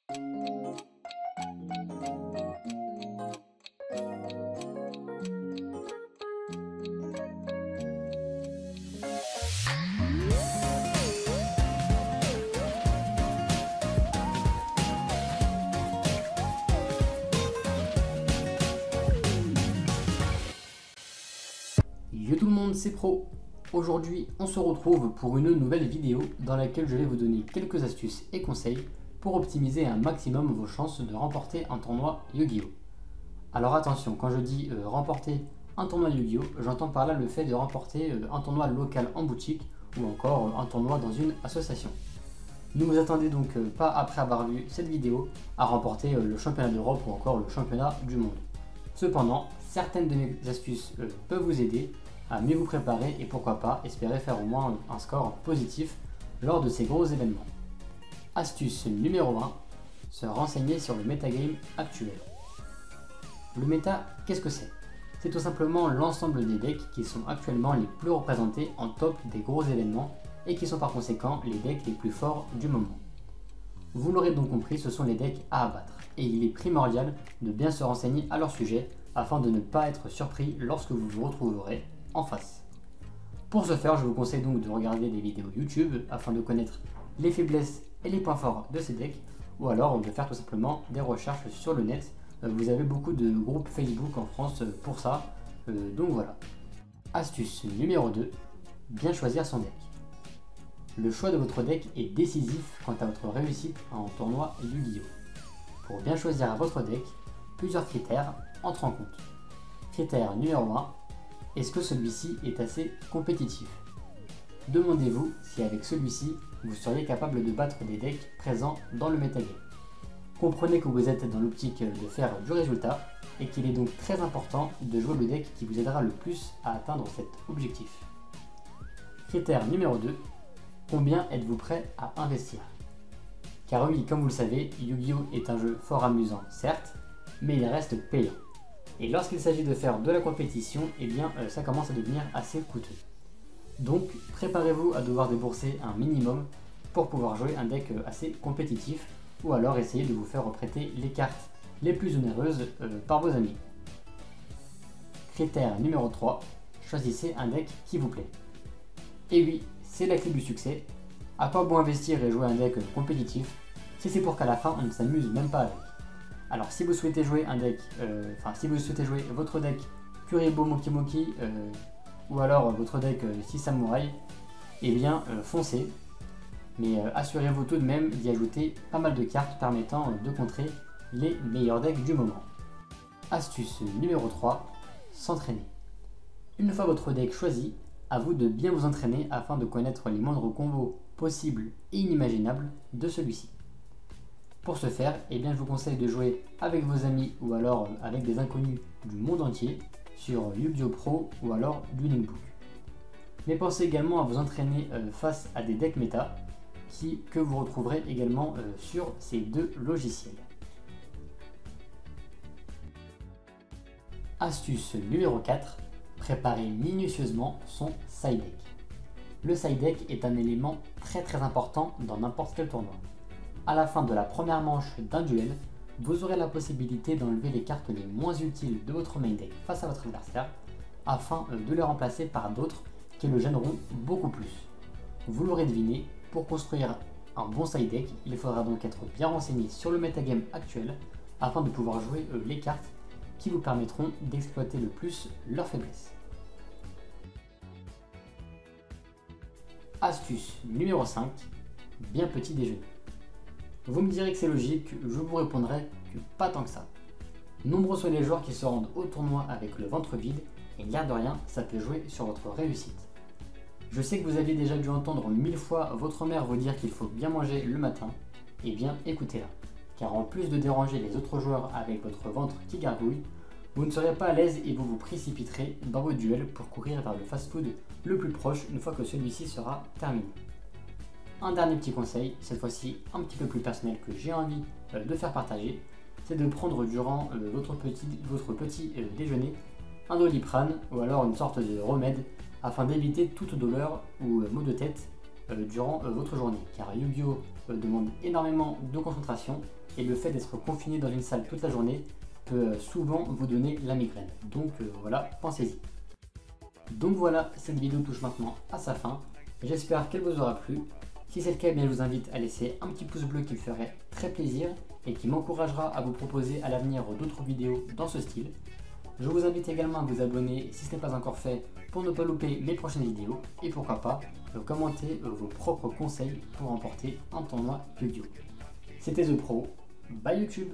Yo tout le monde, c'est Pro. Aujourd'hui, on se retrouve pour une nouvelle vidéo dans laquelle je vais vous donner quelques astuces et conseils pour optimiser un maximum vos chances de remporter un tournoi Yu-Gi-Oh! Alors attention, quand je dis remporter un tournoi Yu-Gi-Oh! J'entends par là le fait de remporter un tournoi local en boutique ou encore un tournoi dans une association. Ne vous attendez donc pas, après avoir vu cette vidéo, à remporter le championnat d'Europe ou encore le championnat du monde. Cependant, certaines de mes astuces peuvent vous aider à mieux vous préparer et pourquoi pas espérer faire au moins un score positif lors de ces gros événements. Astuce numéro 1, se renseigner sur le metagame actuel. Le méta, qu'est-ce que c'est? C'est tout simplement l'ensemble des decks qui sont actuellement les plus représentés en top des gros événements et qui sont par conséquent les decks les plus forts du moment. Vous l'aurez donc compris, ce sont les decks à abattre et il est primordial de bien se renseigner à leur sujet afin de ne pas être surpris lorsque vous vous retrouverez en face. Pour ce faire, je vous conseille donc de regarder des vidéos YouTube afin de connaître les faiblesses et les points forts de ces decks, ou alors de faire tout simplement des recherches sur le net. Vous avez beaucoup de groupes Facebook en France pour ça, donc voilà. Astuce numéro 2, bien choisir son deck. Le choix de votre deck est décisif quant à votre réussite en tournoi Yu-Gi-Oh! Pour bien choisir votre deck, plusieurs critères entrent en compte. Critère numéro 1, est-ce que celui-ci est assez compétitif? Demandez-vous si avec celui-ci, vous seriez capable de battre des decks présents dans le metagame. Comprenez que vous êtes dans l'optique de faire du résultat et qu'il est donc très important de jouer le deck qui vous aidera le plus à atteindre cet objectif. Critère numéro 2, combien êtes-vous prêt à investir? Car oui, comme vous le savez, Yu-Gi-Oh! Est un jeu fort amusant, certes, mais il reste payant. Et lorsqu'il s'agit de faire de la compétition, eh bien ça commence à devenir assez coûteux. Donc préparez-vous à devoir débourser un minimum pour pouvoir jouer un deck assez compétitif, ou alors essayez de vous faire prêter les cartes les plus onéreuses par vos amis. Critère numéro 3, choisissez un deck qui vous plaît. Et oui, c'est la clé du succès. À quoi bon investir et jouer un deck compétitif si c'est pour qu'à la fin on ne s'amuse même pas avec? Alors si vous souhaitez jouer un deck, si vous souhaitez jouer votre deck Kuribo Moki Moki ou alors votre deck 6 Samouraï, eh bien foncez, mais assurez-vous tout de même d'y ajouter pas mal de cartes permettant de contrer les meilleurs decks du moment. Astuce numéro 3, s'entraîner. Une fois votre deck choisi, à vous de bien vous entraîner afin de connaître les moindres combos possibles et inimaginables de celui-ci. Pour ce faire, eh bien, je vous conseille de jouer avec vos amis ou alors avec des inconnus du monde entier sur Yu-Gi-Oh! Pro ou alors Dueling Book. Mais pensez également à vous entraîner face à des decks méta que vous retrouverez également sur ces deux logiciels. Astuce numéro 4, préparez minutieusement son side deck. Le side deck est un élément très important dans n'importe quel tournoi. À la fin de la première manche d'un duel, vous aurez la possibilité d'enlever les cartes les moins utiles de votre main deck face à votre adversaire afin de les remplacer par d'autres qui le gêneront beaucoup plus. Vous l'aurez deviné, pour construire un bon side deck, il faudra donc être bien renseigné sur le metagame actuel afin de pouvoir jouer les cartes qui vous permettront d'exploiter le plus leurs faiblesses. Astuce numéro 5, bien petit déjeuner. Vous me direz que c'est logique, je vous répondrai que pas tant que ça. Nombreux sont les joueurs qui se rendent au tournoi avec le ventre vide et l'air de rien, ça peut jouer sur votre réussite. Je sais que vous avez déjà dû entendre 1000 fois votre mère vous dire qu'il faut bien manger le matin, et bien écoutez-la, car en plus de déranger les autres joueurs avec votre ventre qui gargouille, vous ne serez pas à l'aise et vous vous précipiterez dans vos duels pour courir vers le fast-food le plus proche une fois que celui-ci sera terminé. Un dernier petit conseil, cette fois-ci un petit peu plus personnel que j'ai envie de faire partager, c'est de prendre durant votre petit déjeuner un Doliprane ou alors une sorte de remède afin d'éviter toute douleur ou maux de tête durant votre journée, car Yu-Gi-Oh! Demande énormément de concentration et le fait d'être confiné dans une salle toute la journée peut souvent vous donner la migraine. Donc voilà, pensez-y. Donc voilà, cette vidéo touche maintenant à sa fin. J'espère qu'elle vous aura plu. Si c'est le cas, eh bien, je vous invite à laisser un petit pouce bleu qui me ferait très plaisir et qui m'encouragera à vous proposer à l'avenir d'autres vidéos dans ce style. Je vous invite également à vous abonner si ce n'est pas encore fait pour ne pas louper mes prochaines vidéos et pourquoi pas commenter vos propres conseils pour remporter un tournoi Yu-Gi-Oh! C'était The Pro, bye YouTube!